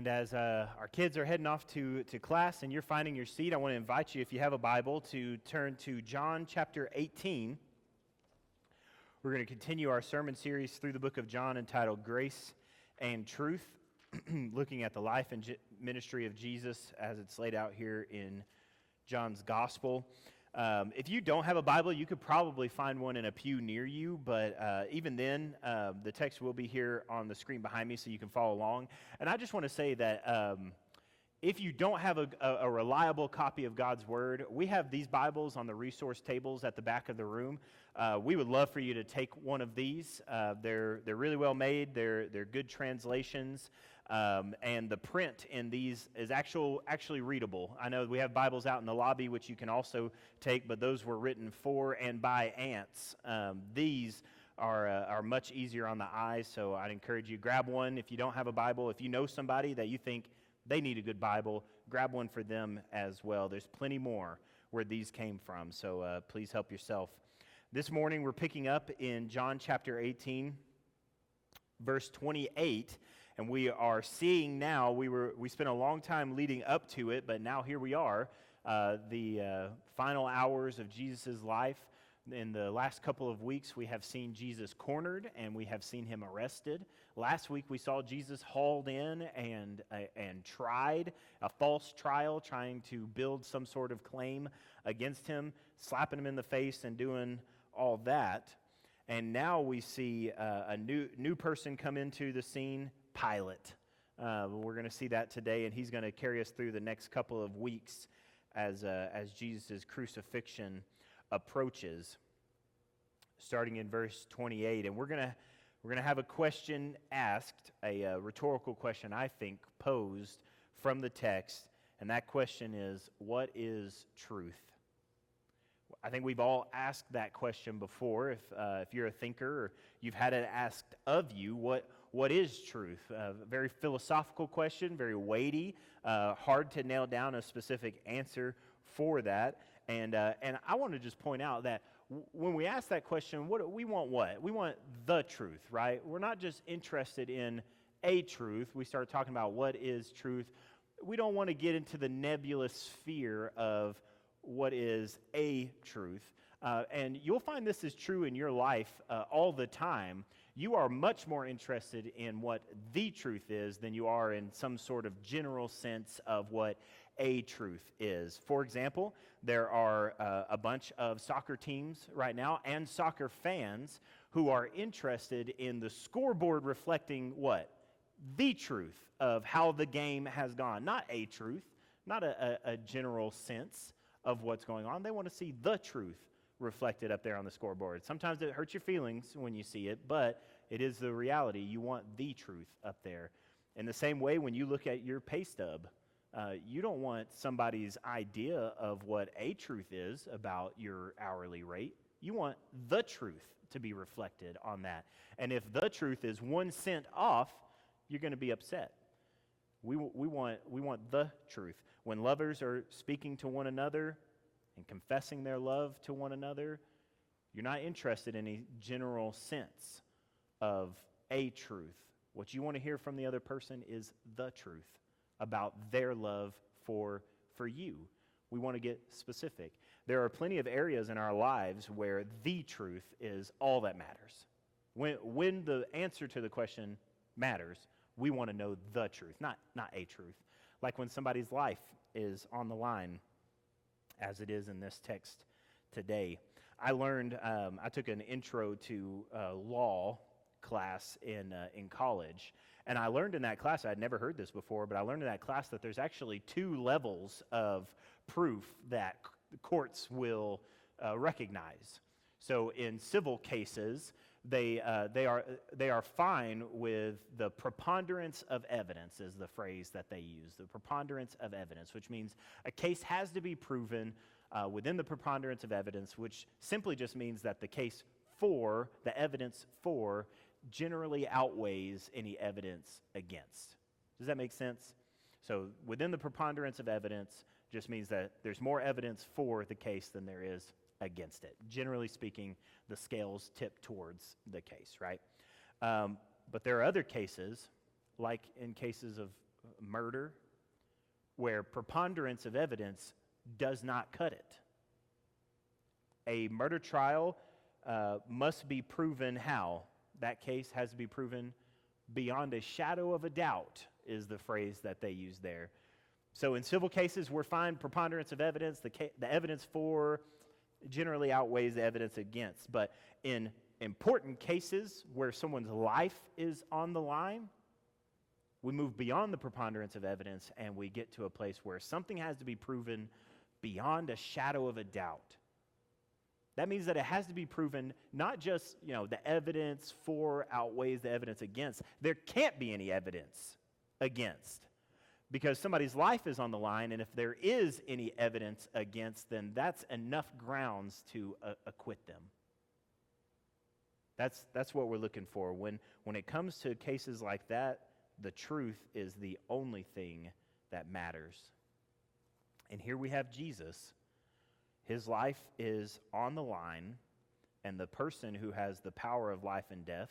as our kids are heading off to class and you're finding your seat, I want to invite you, if you have a Bible, to turn to John chapter 18. We're going to continue our sermon series through the book of John entitled Grace and Truth, looking at the life and ministry of Jesus as it's laid out here in John's Gospel. If you don't have a Bible, you could probably find one in a pew near you, but even then, the text will be here on the screen behind me so you can follow along. And I just want to say that if you don't have a reliable copy of God's Word, we have these Bibles on the resource tables at the back of the room. We would love for you to take one of these. They're really well made. They're good translations. And the print in these is actually readable. I know we have Bibles out in the lobby, which you can also take, but those were written for and by ants. These are much easier on the eyes, so I'd encourage you, grab one if you don't have a Bible. If you know somebody that you think they need a good Bible, grab one for them as well. There's plenty more where these came from, so please help yourself. This morning we're picking up in John chapter 18, verse 28. And we are seeing now, we spent a long time leading up to it, but now here we are, the final hours of Jesus' life. In the last couple of weeks, we have seen Jesus cornered, and we have seen him arrested. Last week, we saw Jesus hauled in and tried, a false trial, trying to build some sort of claim against him, slapping him in the face and doing all that. And now we see a new person come into the scene, Pilate. We're going to see that today, and he's going to carry us through the next couple of weeks as Jesus' crucifixion approaches, starting in verse 28. And we're going to have a question asked, a rhetorical question, I think, posed from the text, and that question is, what is truth? I think we've all asked that question before. If you're a thinker, or you've had it asked of you, what is truth? A very philosophical question, very weighty, hard to nail down a specific answer for that. And I want to just point out that when we ask that question, we want what? We want the truth, right? We're not just interested in a truth. We start talking about what is truth. We don't want to get into the nebulous sphere of what is a truth. And you'll find this is true in your life all the time. You are much more interested in what the truth is than you are in some sort of general sense of what a truth is. For example, there are a bunch of soccer teams right now and soccer fans who are interested in the scoreboard reflecting what? The truth of how the game has gone. Not a truth, not a general sense of what's going on. They want to see the truth reflected up there on the scoreboard. Sometimes it hurts your feelings when you see it, but it is the reality. You want the truth up there. In the same way, when you look at your pay stub, you don't want somebody's idea of what a truth is about your hourly rate. You want the truth to be reflected on that. And if the truth is 1 cent off, you're going to be upset. We want the truth. When lovers are speaking to one another and confessing their love to one another, you're not interested in a general sense of a truth. What you want to hear from the other person is the truth about their love for you. We want to get specific. There are plenty of areas in our lives where the truth is all that matters. When the answer to the question matters, we want to know the truth, not a truth. Like when somebody's life is on the line, as it is in this text today. I learned, I took an intro to law class in college, and I learned in that class, I had never heard this before, but I learned in that class that there's actually 2 levels of proof that courts will recognize. So in civil cases, they are fine with the preponderance of evidence is the phrase that they use, the preponderance of evidence, which means a case has to be proven within the preponderance of evidence, which simply just means that the evidence for generally outweighs any evidence against. Does that make sense? So within the preponderance of evidence just means that there's more evidence for the case than there is against it. Generally speaking, the scales tip towards the case, right? But there are other cases, like in cases of murder, where preponderance of evidence does not cut it. A murder trial must be proven how? That case has to be proven beyond a shadow of a doubt, is the phrase that they use there. So in civil cases, we're fine, preponderance of evidence, the evidence for generally outweighs the evidence against. But in important cases where someone's life is on the line, we move beyond the preponderance of evidence and we get to a place where something has to be proven beyond a shadow of a doubt. That means that it has to be proven not just, the evidence for outweighs the evidence against. There can't be any evidence against because somebody's life is on the line, and if there is any evidence against, then that's enough grounds to acquit them. That's what we're looking for. When it comes to cases like that, the truth is the only thing that matters. And here we have Jesus. His life is on the line, and the person who has the power of life and death,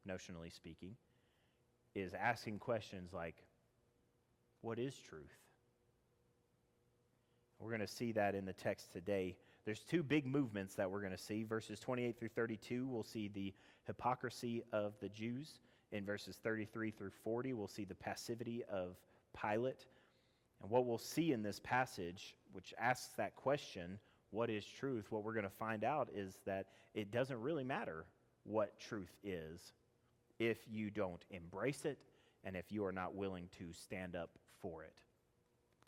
notionally speaking, is asking questions like, what is truth? We're going to see that in the text today. There's two big movements that we're going to see. Verses 28 through 32, we'll see the hypocrisy of the Jews. In verses 33 through 40, we'll see the passivity of Pilate. And what we'll see in this passage, which asks that question, what is truth? What we're going to find out is that it doesn't really matter what truth is if you don't embrace it and if you are not willing to stand up for it.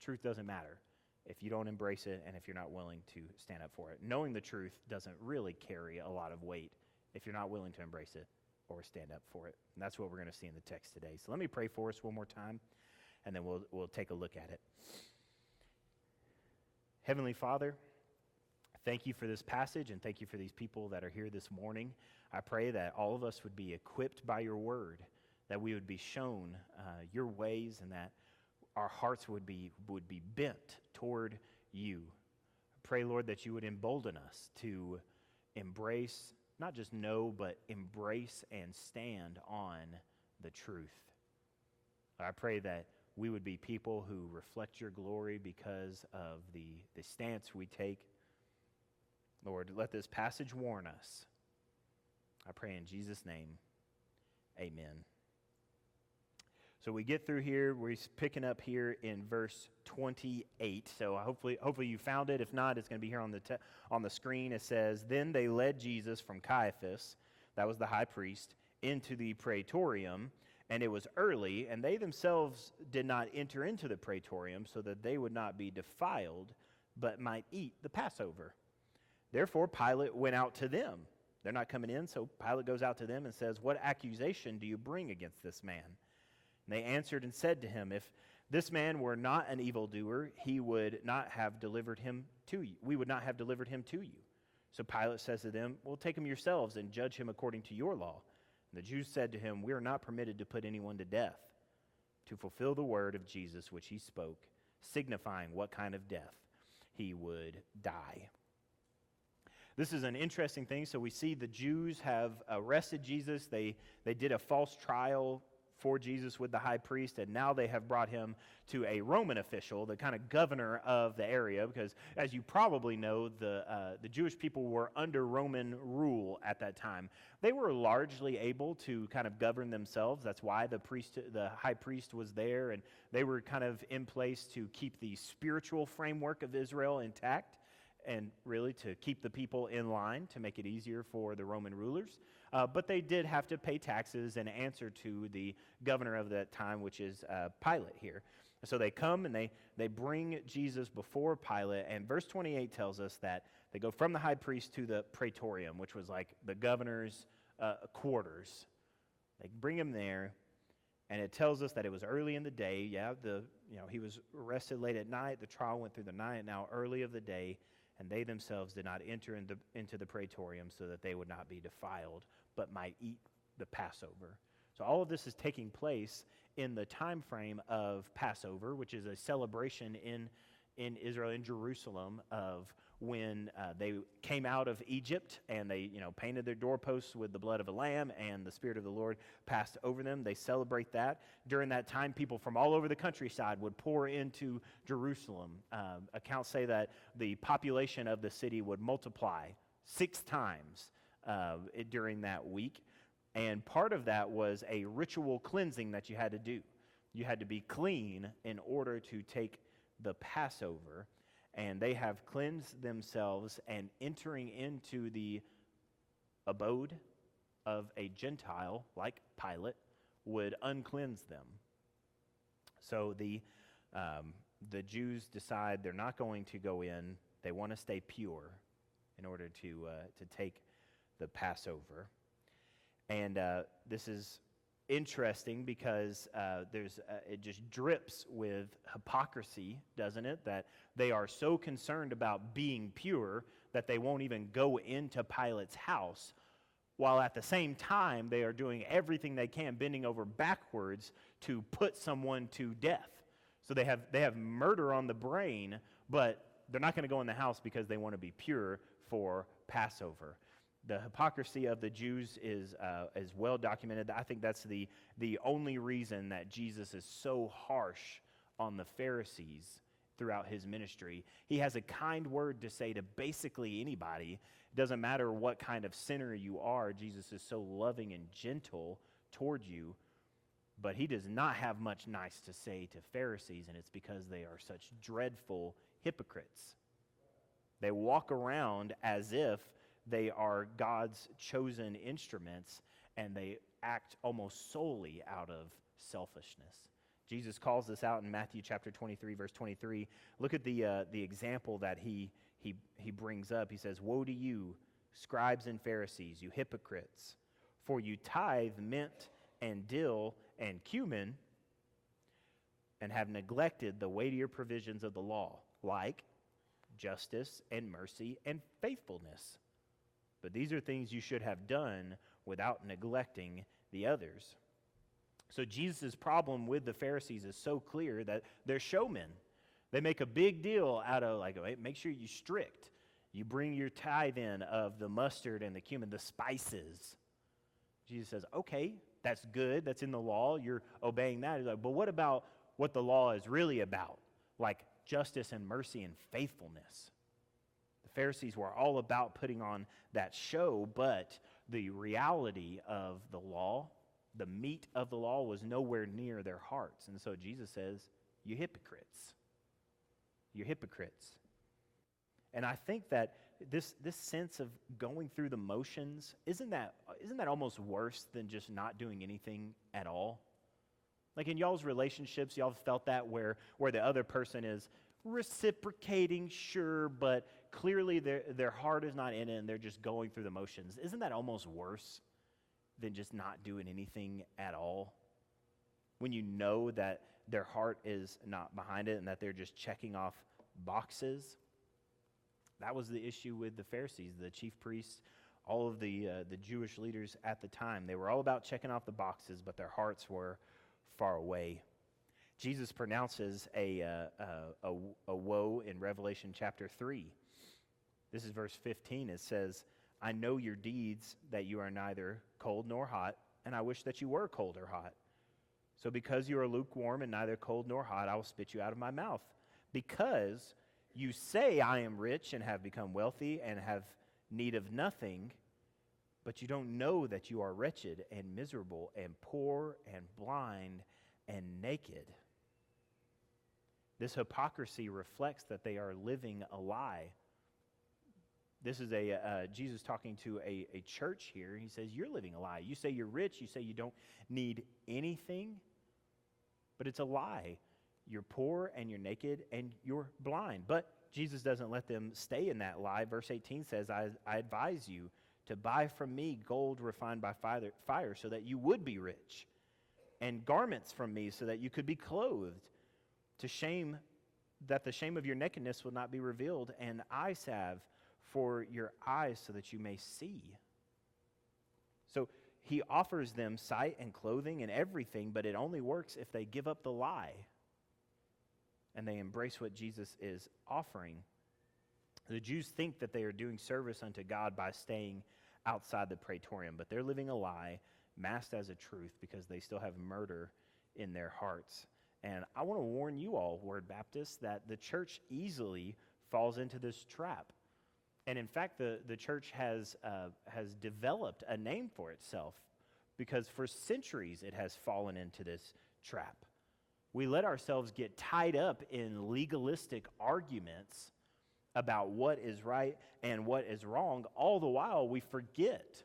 Truth doesn't matter if you don't embrace it and if you're not willing to stand up for it. Knowing the truth doesn't really carry a lot of weight if you're not willing to embrace it or stand up for it. And that's what we're going to see in the text today. So let me pray for us one more time, and then we'll take a look at it. Heavenly Father, thank you for this passage, and thank you for these people that are here this morning. I pray that all of us would be equipped by your word, that we would be shown your ways, and that our hearts would be bent toward you. I pray, Lord, that you would embolden us to embrace, not just know, but embrace and stand on the truth. I pray that we would be people who reflect your glory because of the stance we take. Lord, let this passage warn us. I pray in Jesus' name, amen. So we get through here, we're picking up here in verse 28. So hopefully you found it. If not, it's going to be here on the screen. It says, "Then they led Jesus from Caiaphas," that was the high priest, "into the praetorium, and it was early, and they themselves did not enter into the praetorium so that they would not be defiled, but might eat the Passover. Therefore Pilate went out to them." They're not coming in, so Pilate goes out to them and says, "What accusation do you bring against this man?" And they answered and said to him, "If this man were not an evildoer, he would not have delivered him to you. We would not have delivered him to you." So Pilate says to them, "Well, take him yourselves and judge him according to your law." And the Jews said to him, "We are not permitted to put anyone to death," to fulfill the word of Jesus which he spoke, signifying what kind of death he would die. This is an interesting thing. So we see the Jews have arrested Jesus. They did a false trial for Jesus with the high priest, and now they have brought him to a Roman official, the kind of governor of the area, because as you probably know, the Jewish people were under Roman rule at that time. They were largely able to kind of govern themselves. That's why the high priest was there, and they were kind of in place to keep the spiritual framework of Israel intact, and really to keep the people in line to make it easier for the Roman rulers. But they did have to pay taxes and answer to the governor of that time, which is Pilate here. So they come and they bring Jesus before Pilate, and verse 28 tells us that they go from the high priest to the praetorium, which was like the governor's quarters. They bring him there, and it tells us that it was early in the day. He was arrested late at night. The trial went through the night. Now early of the day, and they themselves did not enter into the praetorium so that they would not be defiled, but might eat the Passover. So all of this is taking place in the time frame of Passover, which is a celebration in Israel, in Jerusalem, of when they came out of Egypt and they, painted their doorposts with the blood of a lamb and the Spirit of the Lord passed over them. They celebrate that. During that time, people from all over the countryside would pour into Jerusalem. Accounts say that the population of the city would multiply 6 times during that week. And part of that was a ritual cleansing that you had to do. You had to be clean in order to take the Passover. And they have cleansed themselves, and entering into the abode of a Gentile like Pilate would uncleanse them. So the Jews decide they're not going to go in. They want to stay pure in order to take the Passover. And this is interesting because it just drips with hypocrisy, doesn't it? That they are so concerned about being pure that they won't even go into Pilate's house, while at the same time they are doing everything they can, bending over backwards to put someone to death. So they have murder on the brain, but they're not going to go in the house because they want to be pure for Passover. The hypocrisy of the Jews is well documented. I think that's the only reason that Jesus is so harsh on the Pharisees throughout his ministry. He has a kind word to say to basically anybody. It doesn't matter what kind of sinner you are. Jesus is so loving and gentle toward you. But he does not have much nice to say to Pharisees, and it's because they are such dreadful hypocrites. They walk around as if they are God's chosen instruments, and they act almost solely out of selfishness. Jesus calls this out in Matthew chapter 23, verse 23. Look at the example that he brings up. He says, "Woe to you, scribes and Pharisees, you hypocrites, for you tithe mint and dill and cumin, and have neglected the weightier provisions of the law, like justice and mercy and faithfulness. But these are things you should have done without neglecting the others." So Jesus' problem with the Pharisees is so clear that they're showmen. They make a big deal out of, like, hey, make sure you're strict. You bring your tithe in of the mustard and the cumin, the spices. Jesus says, okay, that's good. That's in the law. You're obeying that. He's like, but what about what the law is really about? Like justice and mercy and faithfulness. The Pharisees were all about putting on that show, but the reality of the law, the meat of the law, was nowhere near their hearts. And so Jesus says, you hypocrites. You're hypocrites. And I think that this sense of going through the motions, isn't that almost worse than just not doing anything at all? Like in y'all's relationships, y'all have felt that where the other person is reciprocating, sure, but clearly their heart is not in it and they're just going through the motions. Isn't that almost worse than just not doing anything at all? When you know that their heart is not behind it and that they're just checking off boxes. That was the issue with the Pharisees, the chief priests, all of the Jewish leaders at the time. They were all about checking off the boxes, but their hearts were far away. Jesus pronounces a woe in Revelation chapter 3. This is verse 15. It says, "I know your deeds, that you are neither cold nor hot, and I wish that you were cold or hot. So because you are lukewarm and neither cold nor hot, I will spit you out of my mouth. Because you say, I am rich and have become wealthy and have need of nothing, but you don't know that you are wretched and miserable and poor and blind and naked." This hypocrisy reflects that they are living a lie. This is Jesus talking to a church here. He says, you're living a lie. You say you're rich. You say you don't need anything, but it's a lie. You're poor and you're naked and you're blind. But Jesus doesn't let them stay in that lie. Verse 18 says, I advise you to buy from me gold refined by fire so that you would be rich, and garments from me so that you could be clothed, that the shame of your nakedness will not be revealed, and eye salve for your eyes so that you may see. So he offers them sight and clothing and everything, but it only works if they give up the lie and they embrace what Jesus is offering. The Jews think that they are doing service unto God by staying outside the praetorium, but they're living a lie masked as a truth because they still have murder in their hearts. And I want to warn you all, Word Baptists, that the church easily falls into this trap. And in fact, the church has developed a name for itself because for centuries it has fallen into this trap. We let ourselves get tied up in legalistic arguments about what is right and what is wrong, all the while we forget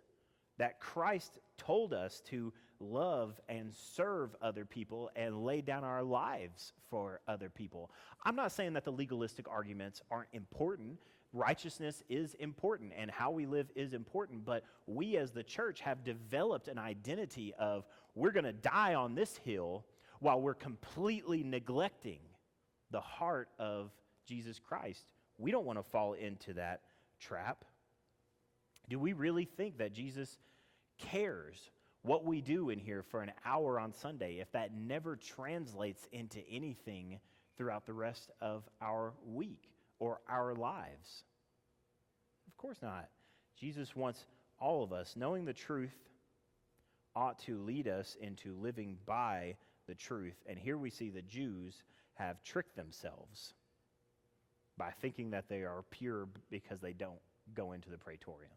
that Christ told us to love and serve other people and lay down our lives for other people. I'm not saying that the legalistic arguments aren't important. Righteousness is important and how we live is important, but we as the church have developed an identity of we're going to die on this hill while we're completely neglecting the heart of Jesus Christ. We don't want to fall into that trap. Do we really think that Jesus cares what we do in here for an hour on Sunday if that never translates into anything throughout the rest of our week or our lives? Of course not. Jesus wants all of us. Knowing the truth ought to lead us into living by the truth. And here we see the Jews have tricked themselves by thinking that they are pure because they don't go into the praetorium.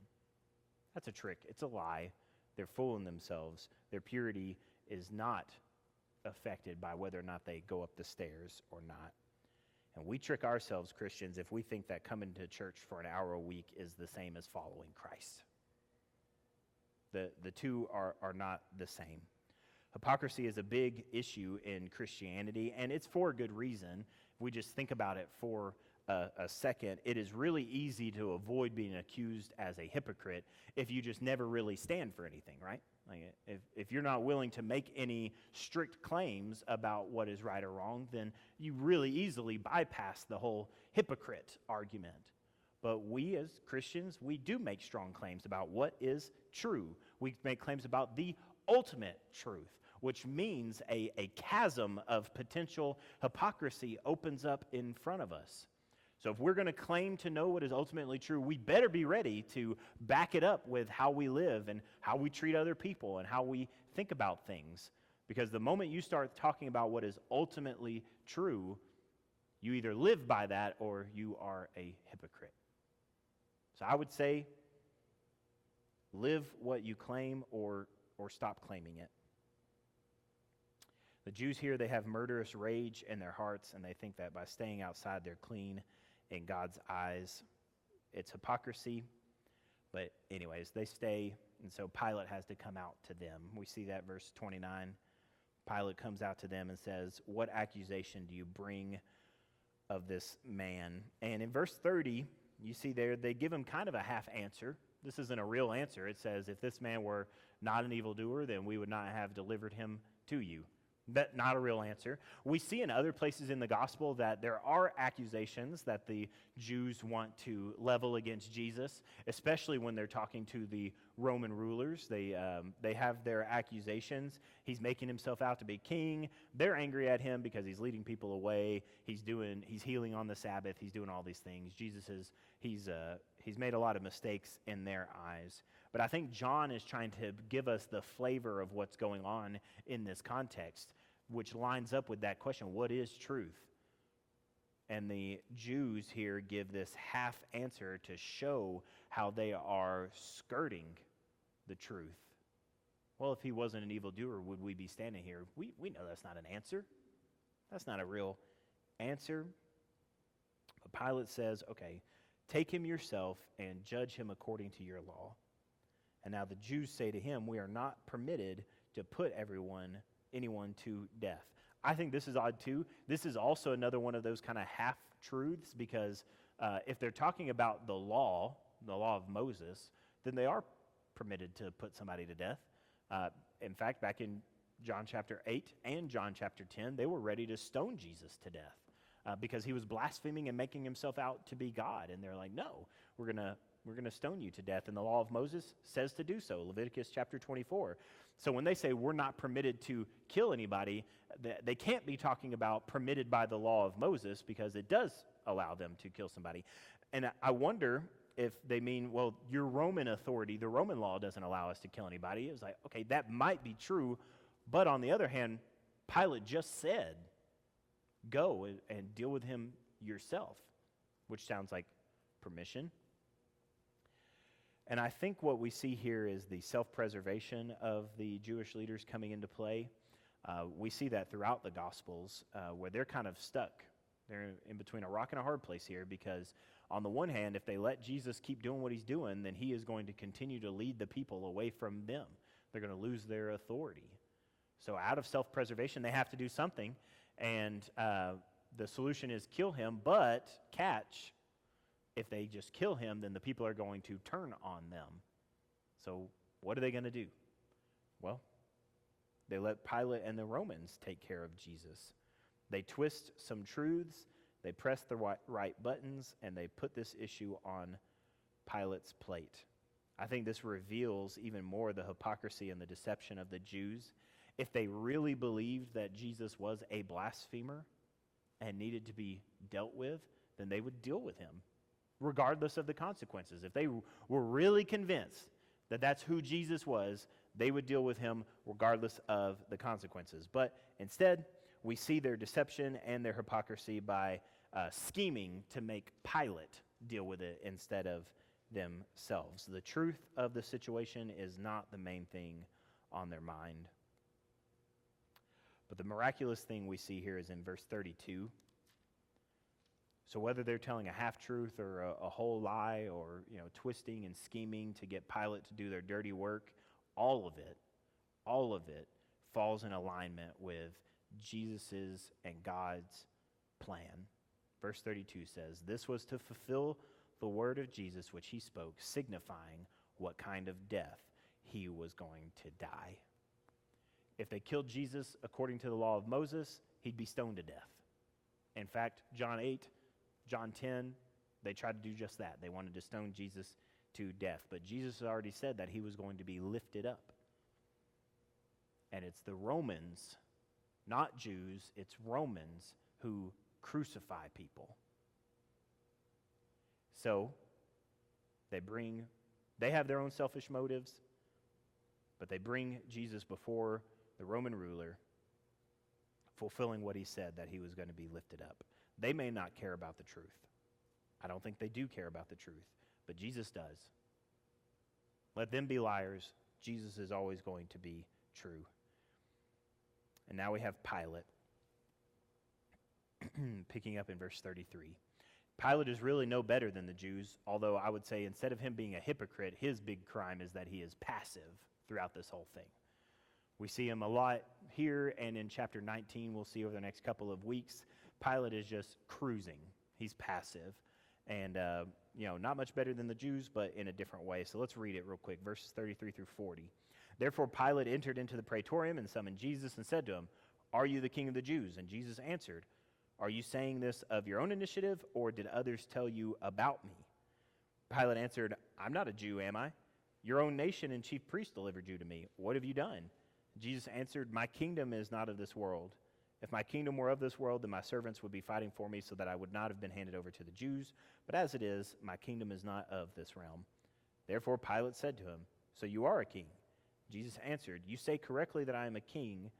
That's a trick. It's a lie. They're fooling themselves. Their purity is not affected by whether or not they go up the stairs or not. And we trick ourselves, Christians, if we think that coming to church for an hour a week is the same as following Christ. The two are not the same. Hypocrisy is a big issue in Christianity, and it's for a good reason. If we just think about it for a second, it is really easy to avoid being accused as a hypocrite if you just never really stand for anything, right? Like if you're not willing to make any strict claims about what is right or wrong, then you really easily bypass the whole hypocrite argument. But we as Christians, we do make strong claims about what is true. We make claims about the ultimate truth, which means a chasm of potential hypocrisy opens up in front of us. So if we're going to claim to know what is ultimately true, we better be ready to back it up with how we live and how we treat other people and how we think about things. Because the moment you start talking about what is ultimately true, you either live by that or you are a hypocrite. So I would say live what you claim or stop claiming it. The Jews here, they have murderous rage in their hearts, and they think that by staying outside, they're clean in God's eyes. It's hypocrisy. But anyways, they stay, and so Pilate has to come out to them. We see that verse 29. Pilate comes out to them and says, "What accusation do you bring of this man?" And in verse 30, you see there, they give him kind of a half answer. This isn't a real answer. It says, if this man were not an evildoer, then we would not have delivered him to you. That's not a real answer. We see in other places in the gospel that there are accusations that the Jews want to level against Jesus, especially when they're talking to the Roman rulers. They have their accusations. He's making himself out to be king. They're angry at him because he's leading people away. He's healing on the Sabbath. He's doing all these things. He's made a lot of mistakes in their eyes. But I think John is trying to give us the flavor of what's going on in this context, which lines up with that question, what is truth? And the Jews here give this half answer to show how they are skirting the truth. Well, if he wasn't an evildoer, would we be standing here? We know that's not an answer. That's not a real answer. But Pilate says, okay, take him yourself and judge him according to your law. And now the Jews say to him, we are not permitted to put anyone to death. I think this is odd too. This is also another one of those kind of half-truths because if they're talking about the law of Moses, then they are permitted to put somebody to death. In fact, back in John chapter 8 and John chapter 10, they were ready to stone Jesus to death because he was blaspheming and making himself out to be God. And they're like, no, we're going to stone you to death. And the law of Moses says to do so, Leviticus chapter 24. So when they say we're not permitted to kill anybody, they can't be talking about permitted by the law of Moses because it does allow them to kill somebody. And I wonder if they mean, well, your Roman authority, the Roman law doesn't allow us to kill anybody. It was like, okay, that might be true. But on the other hand, Pilate just said, go and deal with him yourself, which sounds like permission. And I think what we see here is the self-preservation of the Jewish leaders coming into play. We see that throughout the Gospels, where they're kind of stuck. They're in between a rock and a hard place here, because on the one hand, if they let Jesus keep doing what he's doing, then he is going to continue to lead the people away from them. They're going to lose their authority. So out of self-preservation, they have to do something, and the solution is kill him, but catch, if they just kill him, then the people are going to turn on them. So what are they going to do? Well, they let Pilate and the Romans take care of Jesus. They twist some truths, they press the right buttons, and they put this issue on Pilate's plate. I think this reveals even more the hypocrisy and the deception of the Jews. If they really believed that Jesus was a blasphemer and needed to be dealt with, then they would deal with him, regardless of the consequences. If they were really convinced that that's who Jesus was, they would deal with him regardless of the consequences. But instead, we see their deception and their hypocrisy by scheming to make Pilate deal with it instead of themselves. The truth of the situation is not the main thing on their mind. But the miraculous thing we see here is in verse 32. So whether they're telling a half-truth or a whole lie, or twisting and scheming to get Pilate to do their dirty work, all of it falls in alignment with Jesus's and God's plan. Verse 32 says, "This was to fulfill the word of Jesus which he spoke, signifying what kind of death he was going to die." If they killed Jesus according to the law of Moses, he'd be stoned to death. In fact, John 8, John 10, they tried to do just that. They wanted to stone Jesus to death. But Jesus already said that he was going to be lifted up. And it's the Romans, not Jews, it's Romans who crucify people. So they have their own selfish motives, but they bring Jesus before the Roman ruler, fulfilling what he said, that he was going to be lifted up. They may not care about the truth. I don't think they do care about the truth, but Jesus does. Let them be liars. Jesus is always going to be true. And now we have Pilate, picking up in verse 33. Pilate is really no better than the Jews, although I would say instead of him being a hypocrite, his big crime is that he is passive throughout this whole thing. We see him a lot here, and in chapter 19, we'll see over the next couple of weeks, Pilate is just cruising. He's passive, and not much better than the Jews, but in a different way. So let's read it real quick, verses 33 through 40. "Therefore Pilate entered into the praetorium and summoned Jesus and said to him, 'Are you the king of the Jews?' And Jesus answered, 'Are you saying this of your own initiative, or did others tell you about me?' Pilate answered, 'I'm not a Jew, am I? Your own nation and chief priests delivered you to me. What have you done?' Jesus answered, 'My kingdom is not of this world. If my kingdom were of this world, then my servants would be fighting for me so that I would not have been handed over to the Jews. But as it is, my kingdom is not of this realm.' Therefore Pilate said to him, 'So you are a king?' Jesus answered, 'You say correctly that I am a king.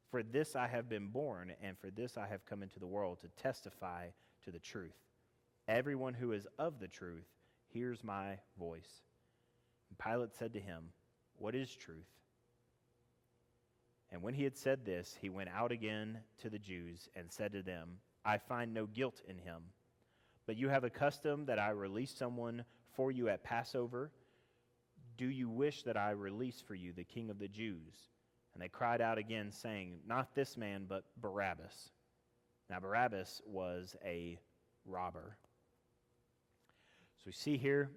For this I have been born, and for this I have come into the world, to testify to the truth. Everyone who is of the truth hears my voice.' And Pilate said to him, 'What is truth?' And when he had said this, he went out again to the Jews and said to them, 'I find no guilt in him. But you have a custom that I release someone for you at Passover. Do you wish that I release for you the king of the Jews?' And they cried out again, saying, 'Not this man, but Barabbas.' Now Barabbas was a robber." So we see here,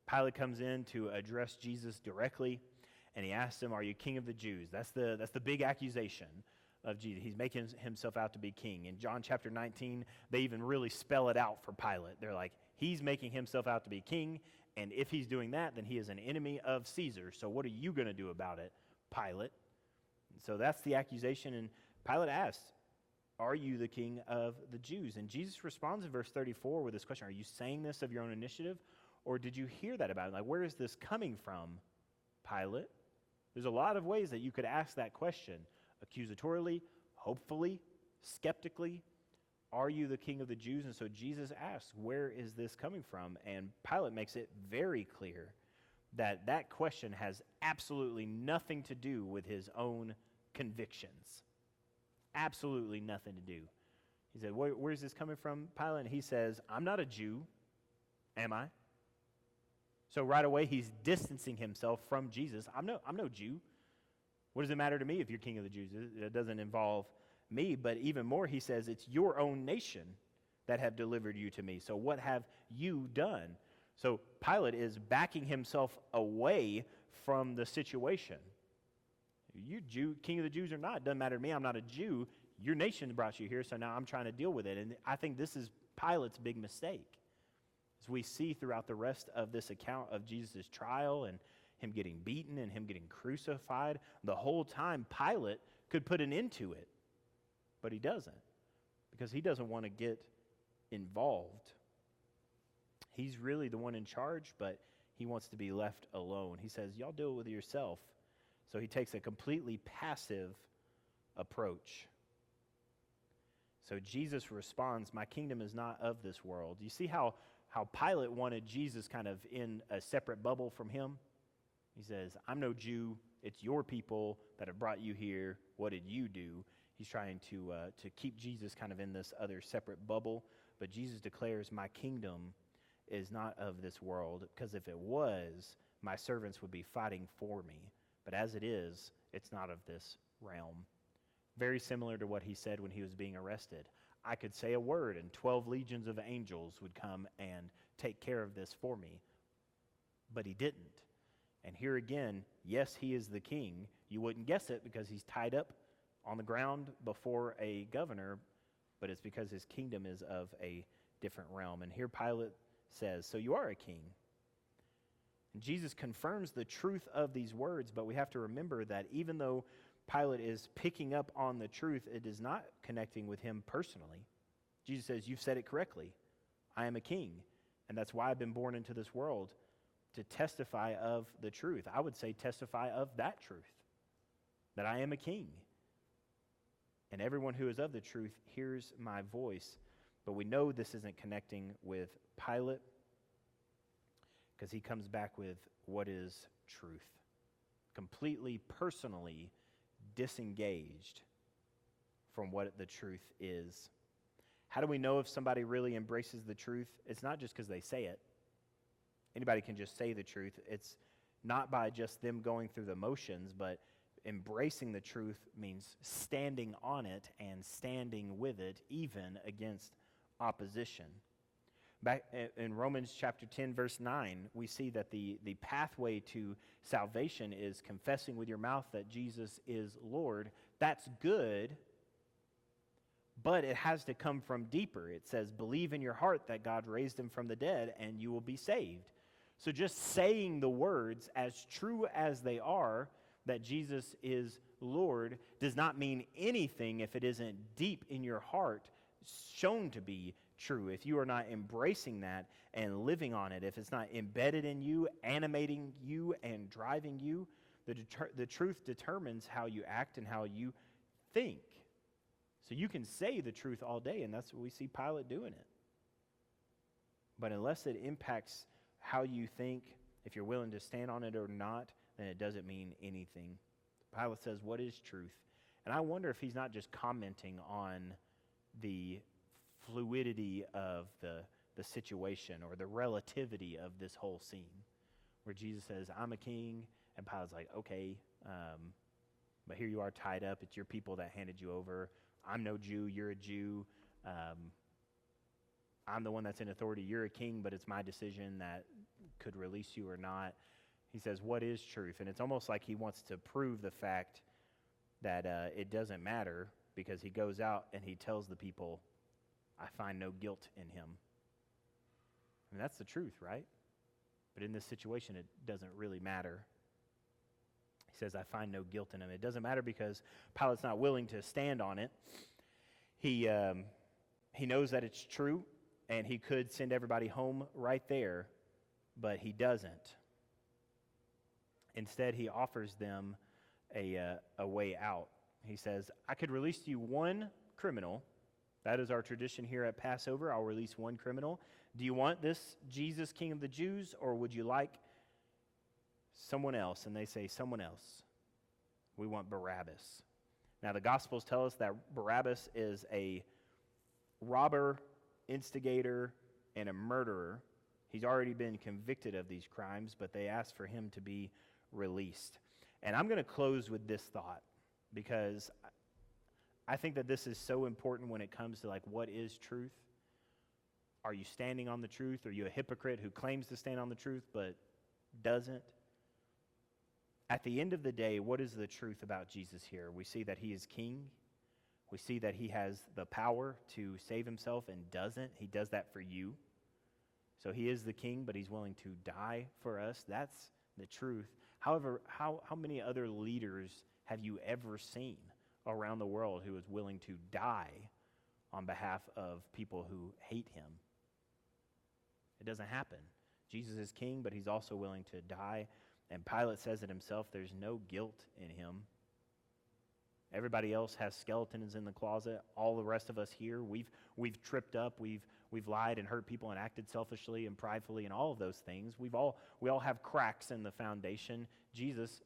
Pilate comes in to address Jesus directly, and he asks him, "Are you king of the Jews?" That's the big accusation of Jesus. He's making himself out to be king. In John chapter 19, they even really spell it out for Pilate. They're like, he's making himself out to be king, and if he's doing that, then he is an enemy of Caesar. So what are you going to do about it, Pilate? So that's the accusation, and Pilate asks, Are you the king of the Jews? And Jesus responds in verse 34 with this question, are you saying this of your own initiative, or did you hear that about it? Like, where is this coming from, Pilate? There's a lot of ways that you could ask that question. Accusatorily, hopefully, skeptically. Are you the king of the Jews? And so Jesus asks, where is this coming from? And Pilate makes it very clear that that question has absolutely nothing to do with his own convictions. Absolutely nothing to do. He said, where's this coming from, Pilate? And he says, I'm not a Jew, am I? So right away, he's distancing himself from Jesus. I'm no Jew. What does it matter to me if you're king of the Jews? It doesn't involve me. But even more, he says, it's your own nation that have delivered you to me. So what have you done? So Pilate is backing himself away from the situation. You Jew, king of the Jews or not, it doesn't matter to me. I'm not a Jew. Your nation brought you here, so now I'm trying to deal with it. And I think this is Pilate's big mistake. As we see throughout the rest of this account of Jesus' trial and him getting beaten and him getting crucified, the whole time Pilate could put an end to it, but he doesn't, because he doesn't want to get involved. He's really the one in charge, but he wants to be left alone. He says, y'all deal with it yourself. So he takes a completely passive approach. So Jesus responds, my kingdom is not of this world. You see how Pilate wanted Jesus kind of in a separate bubble from him? He says, I'm no Jew. It's your people that have brought you here. What did you do? He's trying to keep Jesus kind of in this other separate bubble. But Jesus declares, my kingdom is not of this world, because if it was, my servants would be fighting for me. But as it is, it's not of this realm. Very similar to what he said when he was being arrested. I could say a word and 12 legions of angels would come and take care of this for me. But he didn't. And here again, yes, he is the king. You wouldn't guess it because he's tied up on the ground before a governor, but it's because his kingdom is of a different realm. And here Pilate says, so you are a king. And Jesus confirms the truth of these words, but we have to remember that even though Pilate is picking up on the truth, it is not connecting with him personally. Jesus says, you've said it correctly. I am a king, and that's why I've been born into this world, to testify of the truth. I would say testify of that truth, that I am a king. And everyone who is of the truth hears my voice. But we know this isn't connecting with Pilate, because he comes back with what is truth. Completely personally disengaged from what the truth is. How do we know if somebody really embraces the truth? It's not just because they say it. Anybody can just say the truth. It's not by just them going through the motions, but embracing the truth means standing on it and standing with it, even against opposition. Back in Romans chapter 10, verse 9, we see that the pathway to salvation is confessing with your mouth that Jesus is Lord. That's good, but it has to come from deeper. It says, believe in your heart that God raised him from the dead, and you will be saved. So just saying the words, as true as they are, that Jesus is Lord, does not mean anything if it isn't deep in your heart, shown to be true. If you are not embracing that and living on it, if it's not embedded in you, animating you, and driving you, the truth determines how you act and how you think. So you can say the truth all day, and that's what we see Pilate doing it. But unless it impacts how you think, if you're willing to stand on it or not, then it doesn't mean anything. Pilate says, what is truth? And I wonder if he's not just commenting on the fluidity of the situation or the relativity of this whole scene, where Jesus says, I'm a king, and Pilate's like, okay, but here you are tied up. It's your people that handed you over. I'm no Jew. You're a Jew. I'm the one that's in authority. You're a king, but it's my decision that could release you or not. He says, what is truth? And it's almost like he wants to prove the fact that it doesn't matter, because he goes out and he tells the people, I find no guilt in him. I mean, that's the truth, right? But in this situation, it doesn't really matter. He says, I find no guilt in him. It doesn't matter because Pilate's not willing to stand on it. He knows that it's true, and he could send everybody home right there, but he doesn't. Instead, he offers them a way out. He says, I could release you one criminal. That is our tradition here at Passover. I'll release one criminal. Do you want this Jesus, King of the Jews, or would you like someone else? And they say, someone else. We want Barabbas. Now, the Gospels tell us that Barabbas is a robber, instigator, and a murderer. He's already been convicted of these crimes, but they ask for him to be released. And I'm going to close with this thought, because I think that this is so important when it comes to like what is truth. Are you standing on the truth? Are you a hypocrite who claims to stand on the truth but doesn't? At the end of the day, what is the truth about Jesus here? We see that he is king. We see that he has the power to save himself and doesn't. He does that for you. So he is the king, but he's willing to die for us. That's the truth. However, how many other leaders have you ever seen around the world who is willing to die on behalf of people who hate him? It doesn't happen. Jesus is king, but he's also willing to die. And Pilate says it himself, there's no guilt in him. Everybody else has skeletons in the closet. All the rest of us here, we've tripped up, we've lied and hurt people and acted selfishly and pridefully and all of those things. We all have cracks in the foundation. Jesus,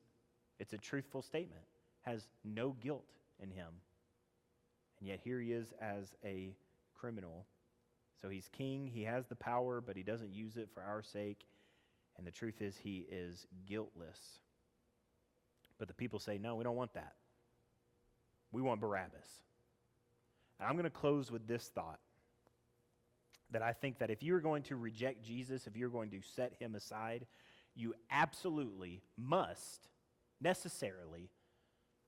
it's a truthful statement, has no guilt in him. And yet here he is as a criminal. So he's king, he has the power, but he doesn't use it for our sake. And the truth is he is guiltless. But the people say, no, we don't want that. We want Barabbas. And I'm going to close with this thought, that I think that if you're going to reject Jesus, if you're going to set him aside, you absolutely must necessarily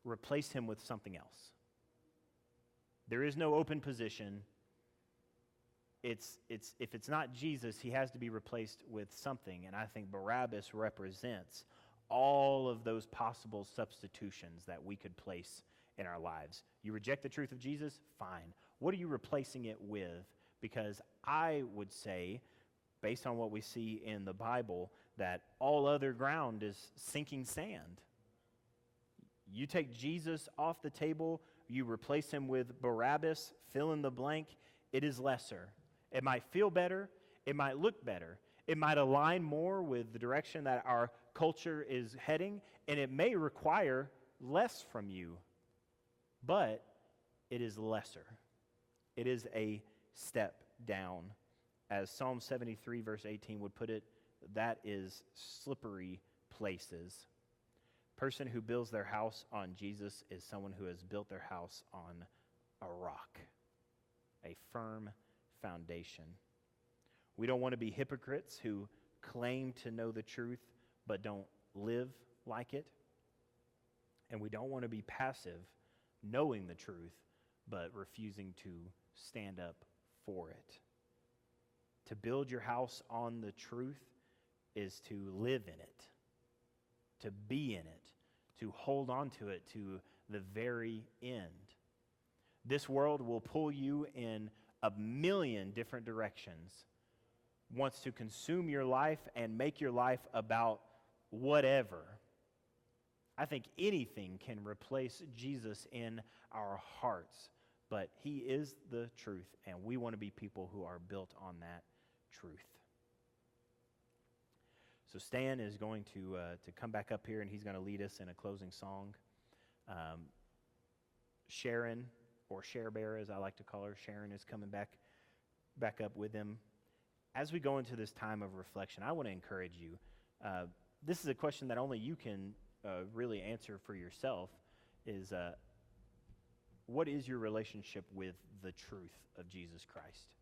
replace him with something else. There is no open position. If it's not Jesus, he has to be replaced with something. And I think Barabbas represents all of those possible substitutions that we could place in our lives. You reject the truth of Jesus? Fine. What are you replacing it with? Because I would say, based on what we see in the Bible, that all other ground is sinking sand. You take Jesus off the table, you replace him with Barabbas, fill in the blank, it is lesser. It might feel better, it might look better, it might align more with the direction that our culture is heading, and it may require less from you, but it is lesser. It is a step down. As Psalm 73 verse 18 would put it, that is slippery places. Person who builds their house on Jesus is someone who has built their house on a rock, a firm foundation. We don't want to be hypocrites who claim to know the truth but don't live like it. And we don't want to be passive, knowing the truth but refusing to stand up for it. To build your house on the truth is to live in it, to be in it, to hold on to it to the very end. This world will pull you in a million different directions, wants to consume your life and make your life about whatever. I think anything can replace Jesus in our hearts, but he is the truth, and we want to be people who are built on that truth. So Stan is going to come back up here, and he's going to lead us in a closing song. Sharon, or Share Bear as I like to call her, Sharon is coming back up with him. As we go into this time of reflection, I want to encourage you. This is a question that only you can really answer for yourself, is what is your relationship with the truth of Jesus Christ?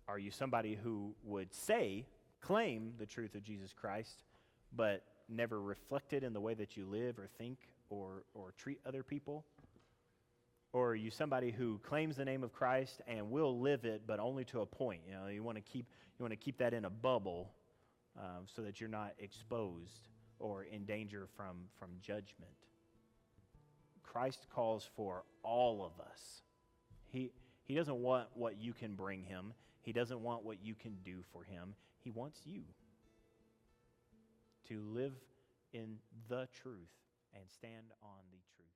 Are you somebody who would claim the truth of Jesus Christ, but never reflect it in the way that you live or think or treat other people? Or are you somebody who claims the name of Christ and will live it, but only to a point? You know, you want to keep that in a bubble so that you're not exposed or in danger from judgment. Christ calls for all of us He doesn't want what you can bring him. He doesn't want what you can do for him. He wants you to live in the truth and stand on the truth.